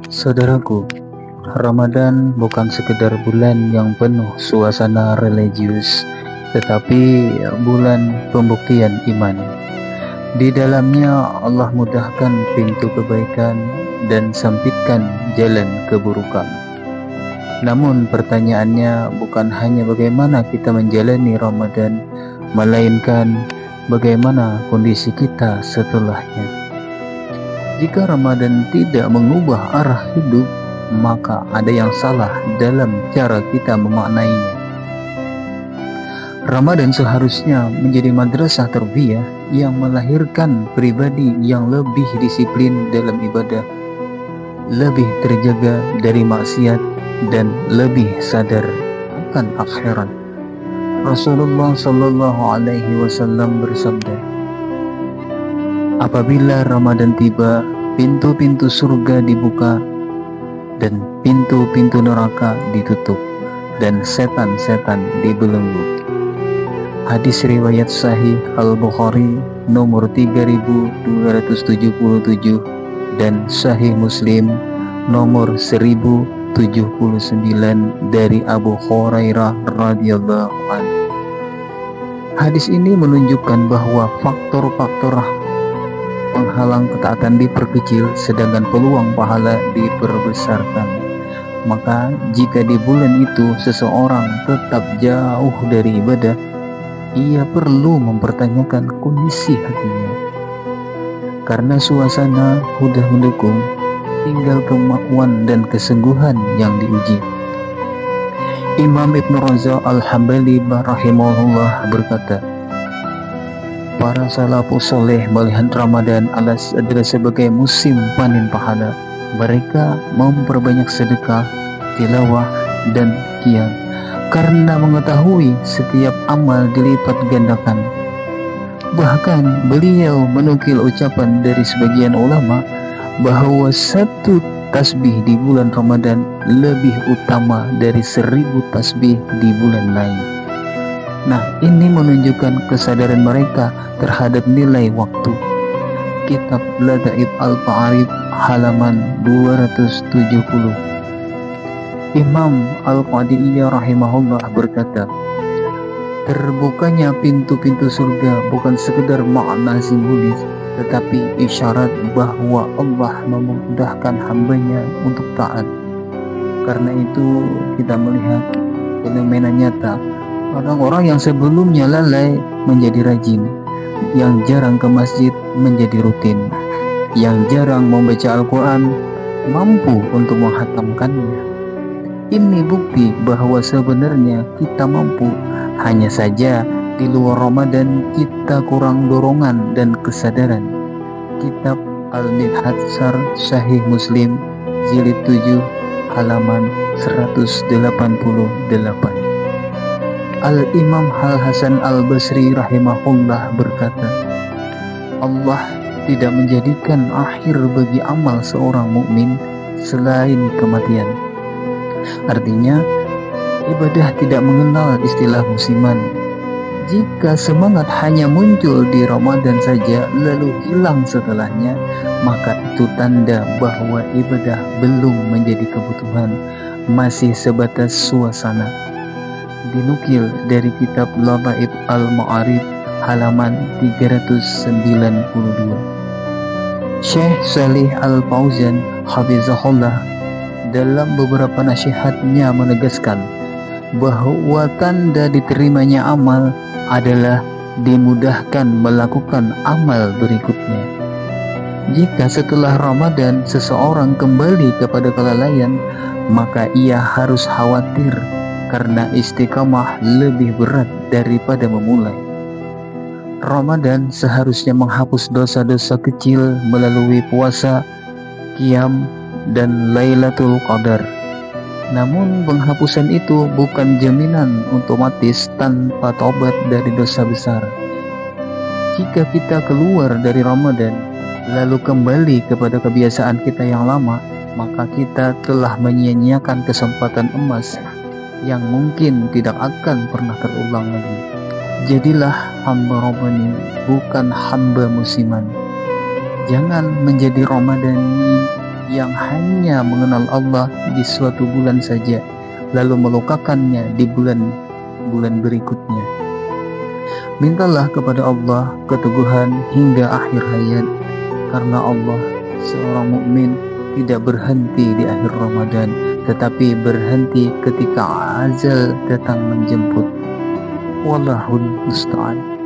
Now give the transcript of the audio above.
Saudaraku, Ramadan bukan sekedar bulan yang penuh suasana religius, tetapi bulan pembuktian iman. Di dalamnya Allah mudahkan pintu kebaikan dan sempitkan jalan keburukan. Namun pertanyaannya bukan hanya bagaimana kita menjalani Ramadan, melainkan bagaimana kondisi kita setelahnya. Jika Ramadan tidak mengubah arah hidup, maka ada yang salah dalam cara kita memaknainya. Ramadan seharusnya menjadi madrasah tarbiyah yang melahirkan pribadi yang lebih disiplin dalam ibadah, lebih terjaga dari maksiat, dan lebih sadar akan akhirat. Rasulullah Shallallahu Alaihi Wasallam bersabda, apabila Ramadan tiba, pintu-pintu surga dibuka dan pintu-pintu neraka ditutup dan setan-setan dibelenggu. Hadis riwayat Sahih Al-Bukhari nomor 3277 dan Sahih Muslim nomor 1079 dari Abu Hurairah radhiyallahu anhu. Hadis ini menunjukkan bahwa faktor-faktor penghalang ketaatan diperkecil sedangkan peluang pahala diperbesarkan. Maka jika di bulan itu seseorang tetap jauh dari ibadah, ia perlu mempertanyakan kondisi hatinya. Karena suasana sudah mendukung, tinggal kemampuan dan kesungguhan yang diuji. Imam Ibn Razak Al-Hambali rahimahullah berkata, para salafus soleh melihat Ramadan adalah sebagai musim panen pahala. Mereka memperbanyak sedekah, tilawah, dan qiyam karena mengetahui setiap amal dilipat gandakan. Bahkan beliau menukil ucapan dari sebagian ulama bahwa satu tasbih di bulan Ramadan lebih utama dari 1000 tasbih di bulan lain. Nah, ini menunjukkan kesadaran mereka terhadap nilai waktu. Kitab Lataif Al-Ma'arif halaman 270. Imam Al-Qadiyah rahimahullah berkata, terbukanya pintu-pintu surga bukan sekedar makna simbolis, tetapi isyarat bahwa Allah memudahkan hambanya untuk taat. Karena itu kita melihat fenomena nyata. Orang-orang yang sebelumnya lalai menjadi rajin, yang jarang ke masjid menjadi rutin, yang jarang membaca Al-Quran mampu untuk menghatamkannya. Ini bukti bahwa sebenarnya kita mampu, hanya saja di luar Ramadan kita kurang dorongan dan kesadaran. Kitab Al-Mibhatsar Sahih Muslim jilid 7 halaman 188. Al-Imam Al-Hasan Al-Basri rahimahullah berkata, Allah tidak menjadikan akhir bagi amal seorang mukmin selain kematian. Artinya, ibadah tidak mengenal istilah musiman. Jika semangat hanya muncul di Ramadan saja lalu hilang setelahnya, maka itu tanda bahwa ibadah belum menjadi kebutuhan, masih sebatas suasana. Dinukil dari kitab Lataif Al-Ma'arif halaman 392. Syekh Salih Al-Fauzan hafizahullah dalam beberapa nasihatnya menegaskan bahwa tanda diterimanya amal adalah dimudahkan melakukan amal berikutnya. Jika setelah Ramadan seseorang kembali kepada kelalaian, maka ia harus khawatir karena istiqamah lebih berat daripada memulai. Ramadan seharusnya menghapus dosa-dosa kecil melalui puasa, qiyam, dan Lailatul Qadar. Namun penghapusan itu bukan jaminan otomatis tanpa tobat dari dosa besar. Jika kita keluar dari Ramadan lalu kembali kepada kebiasaan kita yang lama, maka kita telah menyia-nyiakan kesempatan emas yang mungkin tidak akan pernah terulang lagi. Jadilah hamba Rabbani, bukan hamba musiman. Jangan menjadi Ramadani yang hanya mengenal Allah di suatu bulan saja, lalu melukakannya di bulan-bulan berikutnya. Mintalah kepada Allah keteguhan hingga akhir hayat, karena Allah, seorang mukmin tidak berhenti di akhir Ramadan, tetapi berhenti ketika ajal datang menjemput. Wallahul musta'an.